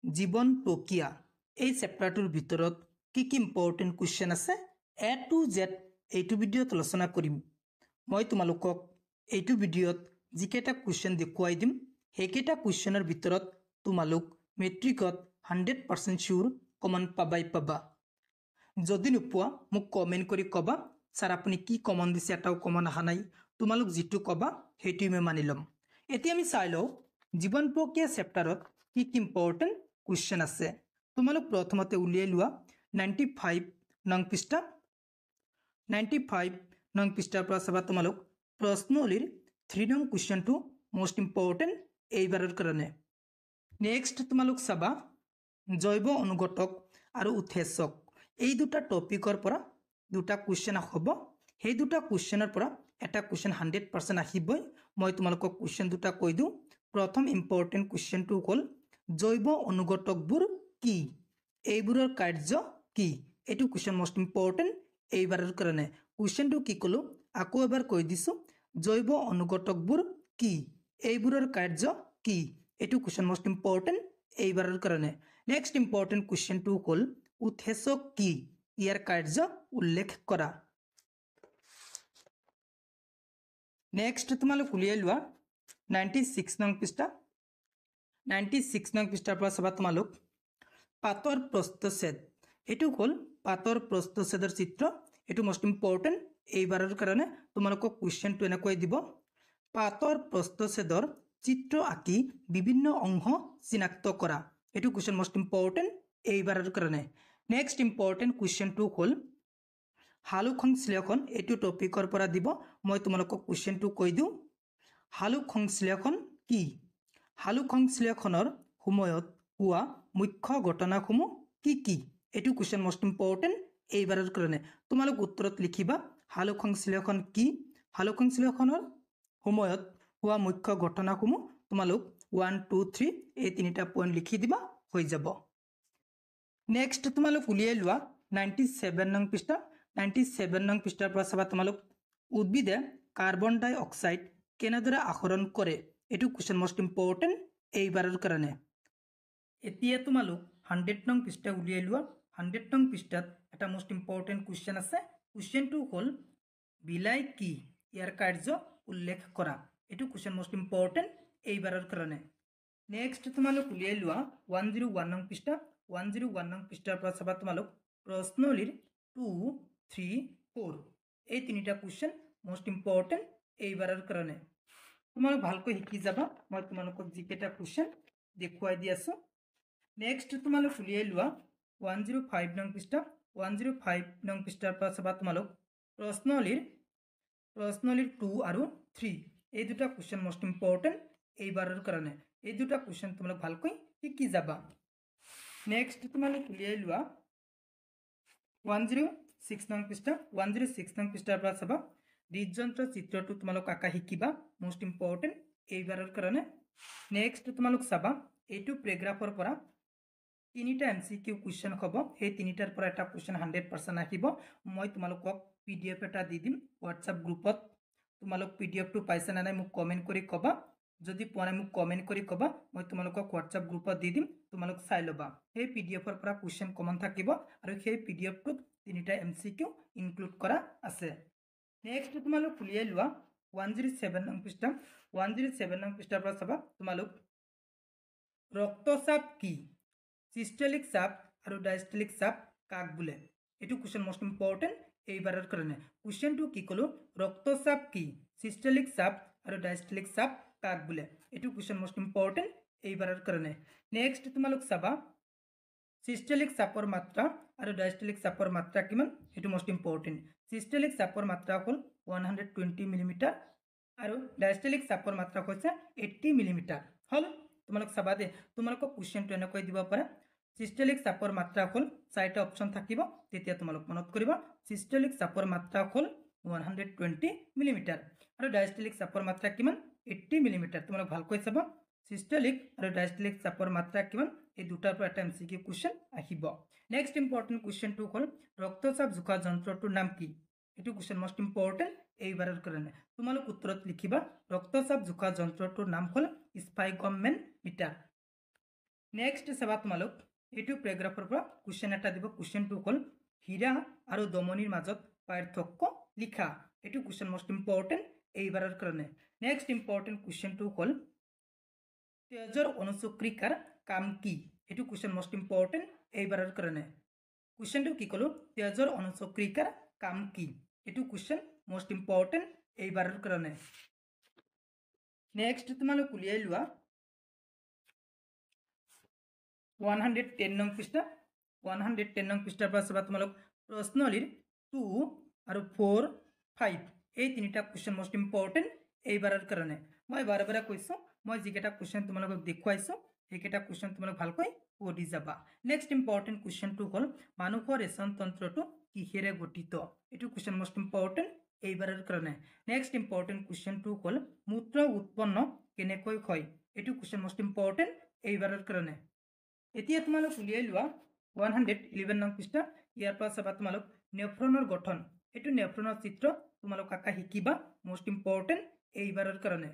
জীৱন প্ৰক্ৰিয়া এই চেপ্টাৰটোৰ ভিতৰত কি কি ইম্পৰ্টেণ্ট কুৱেশ্যন আছে এ টু জেড এইটো ভিডিঅ'ত আলোচনা কৰিম। মই তোমালোকক এইটো ভিডিঅ'ত যিকেইটা কুৱেশ্যন দেখুৱাই দিম সেইকেইটা কুৱেশ্যনৰ ভিতৰত তোমালোক মেট্ৰিকত 100% চিউৰ কমন পাবা। যদি নোপোৱা মোক কমেণ্ট কৰি ক'বা, ছাৰ আপুনি কি কমন দিছে, এটাও কমন অহা নাই। তোমালোক যিটো ক'বা সেইটোৱে মই মানি ল'ম। এতিয়া আমি চাই লওঁ জীৱন প্ৰক্ৰিয়া চেপ্টাৰত কি কি ইম্পৰ্টেণ্ট কুৱেশ্যন আছে। তোমালোক প্ৰথমতে উলিয়াই লোৱা 95 নং পৃষ্ঠা। 95 নং পৃষ্ঠাৰ পৰা চাবা তোমালোক প্ৰশ্নৱলীৰ 3 নং কুৱেশ্যনটো মোষ্ট ইম্পৰ্টেণ্ট এইবাৰৰ কাৰণে। নেক্সট তোমালোক চাবা জৈৱ অনুঘটক আৰু উৎসেচক এই দুটা টপিকৰ পৰা দুটা কুৱেশ্যন হ'ব। সেই দুটা কুৱেশ্যনৰ পৰা এটা কুৱেশ্যন 100% আহিবই। মই তোমালোকক কুৱেশ্যন দুটা কৈ দিওঁ। প্ৰথম ইম্পৰ্টেণ্ট কুৱেশ্যনটো হ'ল জৈৱ অনুঘটকবোৰ কি, এইবোৰৰ কাৰ্য কি। এইটো কুৱেশ্যন মোষ্ট ইম্পৰ্টেণ্ট এইবাৰৰ কাৰণে। কুৱেশ্যনটো কি ক'লো আকৌ এবাৰ কৈ দিছোঁ, জৈৱ অনুঘটকবোৰ কি, এইবোৰৰ কাৰ্য কি। এইটো কুৱেশ্যন মোষ্ট ইম্পৰ্টেণ্ট এইবাৰৰ কাৰণে। নেক্সট ইম্পৰ্টেণ্ট কুৱেশ্যনটো হ'ল উৎসেচক কি, ইয়াৰ কাৰ্য উল্লেখ কৰা। নেক্সট তোমালোক উলিয়াই লোৱা 96 নং পৃষ্ঠা। 96 নং পৃষ্ঠাৰ পৰা চাবা তোমালোক পাতৰ প্ৰস্থচ্ছেদ। এইটো হ'ল পাতৰ প্ৰস্থচ্ছেদৰ চিত্ৰ। এইটো মোষ্ট ইম্পৰ্টেণ্ট এইবাৰৰ কাৰণে। তোমালোকক কুৱেশ্যনটো এনেকৈ দিব, পাতৰ প্ৰস্থচ্ছেদৰ চিত্ৰ আঁকি বিভিন্ন অংশ চিনাক্ত কৰা। এইটো কুৱেশ্যন মোষ্ট ইম্পৰ্টেণ্ট এইবাৰৰ কাৰণে। নেক্সট ইম্পৰ্টেণ্ট কুৱেশ্যনটো হ'ল হালুক সংশ্লেষণ। এইটো টপিকৰ পৰা দিব। মই তোমালোকক কুৱেশ্যনটো কৈ দিওঁ, হালুক সংশ্লেষণ কি, হালুক সংশ্লেষণৰ সময়ত হোৱা মুখ্য ঘটনাসমূহ কি কি। এইটো কুৱেশ্যন মোষ্ট ইম্পৰ্টেণ্ট এইবাৰৰ কাৰণে। তোমালোক উত্তৰত লিখিবা হালুক সংশ্লেষণ কি, হালুক সংশ্লেষণৰ সময়ত হোৱা মুখ্য ঘটনাসমূহ। তোমালোক 1, 2, 3 এই তিনিটা পইণ্ট লিখি দিবা, হৈ যাব। নেক্সট তোমালোক উলিয়াই লোৱা 97 নং পৃষ্ঠা। 97 নং পৃষ্ঠাৰ পৰা চাবা তোমালোক উদ্ভিদে কাৰ্বন ডাই অক্সাইড কেনেদৰে আহৰণ কৰে। এইটো কুৱেশ্যন মোষ্ট ইম্পৰ্টেণ্ট এইবাৰৰ কাৰণে। এতিয়া তোমালোক 100 নং পৃষ্ঠা উলিয়াই লোৱা। 100 নং পৃষ্ঠাত এটা মোষ্ট ইম্পৰ্টেণ্ট কুৱেশ্যন আছে। কুৱেশ্যনটো হ'ল বিলাই কি, ইয়াৰ কাৰ্য উল্লেখ কৰা। এইটো কুৱেশ্যন মোষ্ট ইম্পৰ্টেণ্ট এইবাৰৰ কাৰণে। নেক্সট তোমালোক উলিয়াই লোৱা 101 নং পৃষ্ঠা। 101 নং পৃষ্ঠাৰ পৰা চাবা তোমালোক প্ৰশ্নৱলীৰ 2, 3, 4 এই তিনিটা কুৱেশ্যন মোষ্ট ইম্পৰ্টেণ্ট এইবাৰৰ কাৰণে। তোমালোক ভালকৈ শিকি যাবা। মই তোমালোকক যিকেইটা কুৱেশ্যন দেখুৱাই দি আছোঁ। নেক্সট তোমালোক উলিয়াই লোৱা 105 নং পৃষ্ঠা। 105 নং পৃষ্ঠাৰ পৰা চাবা তোমালোক প্ৰশ্নৱলীৰ 2 আৰু 3 এই দুটা কুৱেশ্যন মোষ্ট ইম্পৰ্টেণ্ট এইবাৰৰ কাৰণে। এই দুটা কুৱেশ্যন তোমালোক ভালকৈ শিকি যাবা। নেক্সট তোমালোক উলিয়াই লোৱা 106 নং পৃষ্ঠা। 106 নং পৃষ্ঠাৰ পৰা চাবা হৃদযন্ত্ৰ চিত্ৰটো তোমালোক আঁকা শিকিবা, মোষ্ট ইম্পৰ্টেণ্ট এইবাৰৰ কাৰণে। নেক্সট তোমালোক চাবা এইটো পেৰাগ্ৰাফৰ পৰা তিনিটা MCQ কুৱেশ্যন হ'ব। সেই তিনিটাৰ পৰা এটা কুৱেশ্যন 100% আহিব। মই তোমালোকক PDF এটা দি দিম হোৱাটছআপ গ্ৰুপত। তোমালোক PDFটো পাইছা নে নাই মোক কমেণ্ট কৰি ক'বা। যদি পোৱা নাই মোক কমেণ্ট কৰি ক'বা, মই তোমালোকক হোৱাটছআপ গ্ৰুপত দি দিম, তোমালোক চাই ল'বা। সেই PDFৰ পৰা কুৱেশ্যন কমন থাকিব আৰু সেই PDFটোত তিনিটা MCQ ইনক্লুড কৰা আছে। নেক্সট তোমালোক উলিয়াই লোৱা 107 নং পৃষ্ঠা। 107 নং পৃষ্ঠাৰ পৰা চাবা তোমালোক ৰক্তচাপ কি, চিষ্টেলিক চাপ আৰু ডায়েষ্টেলিক চাপ কাক বোলে। এইটো কুৱেশ্যন মোষ্ট ইম্পৰ্টেণ্ট এইবাৰৰ কাৰণে। কুৱেশ্যনটো কি ক'লো, ৰক্তচাপ কি, চিষ্টেলিক চাপ আৰু ডায়েষ্টেলিক চাপ কাক বোলে। এইটো কুৱেশ্যন মোষ্ট ইম্পৰ্টেণ্ট এইবাৰৰ কাৰণে। নেক্সট তোমালোক চাবা চিষ্টেলিক চাপৰ মাত্ৰা আৰু ডায়েষ্টেলিক চাপৰ মাত্ৰা কিমান, সেইটো মোষ্ট ইম্পৰ্টেণ্ট। চিষ্টেলিক চাপৰ মাত্ৰা হ'ল 120 মিলিমিটাৰ আৰু ডায়েষ্টেলিক চাপৰ মাত্ৰা হৈছে 80 মিলিমিটাৰ। হ'ল তোমালোক চাবা দে, তোমালোকক কুৱেশ্যনটো এনেকৈ দিব পাৰে চিষ্টেলিক চাপৰ মাত্ৰা হ'ল 4টা অপশ্যন থাকিব, তেতিয়া তোমালোক মনত কৰিবা চিষ্টেলিক চাপৰ মাত্ৰা হ'ল 120 মিলিমিটাৰ আৰু ডায়েষ্টেলিক চাপৰ মাত্ৰা কিমান 80 মিলিমিটাৰ। তোমালোক ভালকৈ চাবা চিষ্টেলিক আৰু ডায়েষ্টেলিক চাপৰ মাত্ৰা কিমান, এই দুটাৰ পৰা এটা MCQ কুৱেশ্যন আহিব। নেক্সট ইম্পৰ্টেণ্ট কুৱেশ্যনটো হ'ল ৰক্তচাপ জোখা যন্ত্ৰটোৰ নাম কি। এইটো কুৱেশ্যন মোষ্ট ইম্পৰ্টেণ্ট এইবাৰৰ কাৰণে। তোমালোক উত্তৰত লিখিবা ৰক্তচাপ জোখা যন্ত্ৰটোৰ নাম হ'ল স্পাইগমেন মিটাৰ। नेक्स्ट चाबा तुम्हालोक एटु पैराग्राफर पर क्वेश्चन एटा दिबो क्वेश्चन टू हल हीरा और दमनिर মাজত पार्थक्य लिखा एटु क्वेश्चन मोस्ट इम्पोर्टेंट এইবাৰৰ কাৰণে नेक्स्ट इम्पोर्टेंट क्वेश्चन टू हल তেজৰ অনুচক্ৰিকাৰ কাম কি এটু क्वेश्चन मोस्ट इम्पोर्टेंट এইবাৰৰ কাৰণে क्वेश्चन टू কি কলো তেজৰ অনুচক্ৰিকাৰ কাম কি এটু क्वेश्चन मोस्ट इम्पोर्टेंट এইবাৰৰ কাৰণে नेक्स्ट তোমালোক উলিয়াই লোৱা 110 নং পৃষ্ঠা 110 নং পৃষ্ঠাৰ পৰা চাবা তোমালোক প্ৰশ্নলিৰ 2 আৰু 4 5 এই তিনিটা क्वेश्चन मोस्ट इम्पोर्टेंट এইবাৰৰ কাৰণে মই বাৰে বাৰে কৈছো মই যিকেটা क्वेश्चन তোমালোক দেখুৱাইছো এইকেটা क्वेश्चन তোমালোক ভালকৈ পঢ়ি যাবা नेक्स्ट इम्पोर्टेंट क्वेश्चन टू হল মানুহৰ ৰেচন তন্ত্ৰটো কিহেৰে গঠিত এটো क्वेश्चन मोस्ट इम्पोर्टेंट এইবাৰৰ কাৰণে नेक्स्ट इम्पोर्टेंट क्वेश्चन टू হল মূত্ৰ উৎপন্ন কেনেকৈ হয় এটো क्वेश्चन मोस्ट इम्पोर्टेंट এইবাৰৰ কাৰণে এতিয়া তোমালোক উলিয়াই লোৱা 111 নং পৃষ্ঠা ইয়াৰ পৰা চাবা তোমালোক নেফ্ৰনৰ গঠন এটো নেফ্ৰনৰ চিত্ৰ তোমালোক আকা শিকিবা মোষ্ট ইম্পৰ্টেন্ট এইবাৰৰ কাৰণে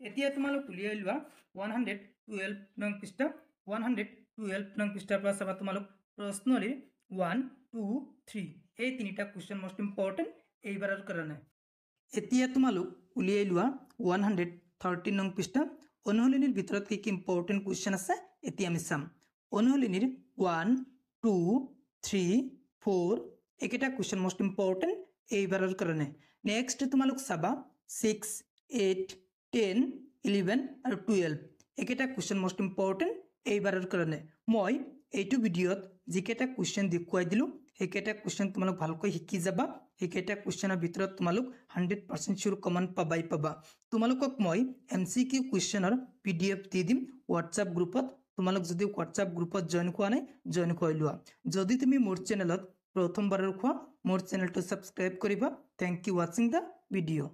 এতিয়া তোমালোক উলিয়াই লোৱা 112 নং পৃষ্ঠা 112 নং পৃষ্ঠাৰ পৰা চাবা তোমালোক প্ৰশ্নলিৰ 1 2 3 এই তিনিটা क्वेश्चन মোষ্ট ইম্পৰ্টেন্ট এইবাৰৰ কাৰণে এতিয়া তোমালোক উলিয়াই লোৱা 113 নং পৃষ্ঠা অনুহলিনীৰ ভিতৰত কি কি ইম্পৰ্টেন্ট क्वेश्चन আছে এতিয়া আমি চাম অনুহলিনীৰ 1 2 3 4 একেটা क्वेश्चन मोस्ट इम्पोर्टेंट এইবাৰৰ কাৰণে नेक्स्ट তোমালোক চাবা 6 8 10 11 আৰু 12 একেটা क्वेश्चन मोस्ट इम्पोर्टेंट এইবাৰৰ কাৰণে মই এইটো ভিডিঅত যিকেটা क्वेश्चन দেখুৱাই দিলো একেটা क्वेश्चन তোমালোক ভালকৈ শিকি যাবা একেটা क्वेश्चनৰ ভিতৰত তোমালোক 100% শিওৰ কমন পাবাই পাবা তোমালোকক মই MCQ क्वेश्चनৰ PDF দি দিম WhatsApp গ্ৰুপত তোমালোক যদি WhatsApp গ্ৰুপত জয়েন কৰা নাই জয়েন কৰি লোৱা যদি তুমি মোৰ চেনেলত প্ৰথমবাৰৰ খোৱা মোৰ চেনেলটো সাবস্ক্ৰাইব কৰিবা thank you watching the video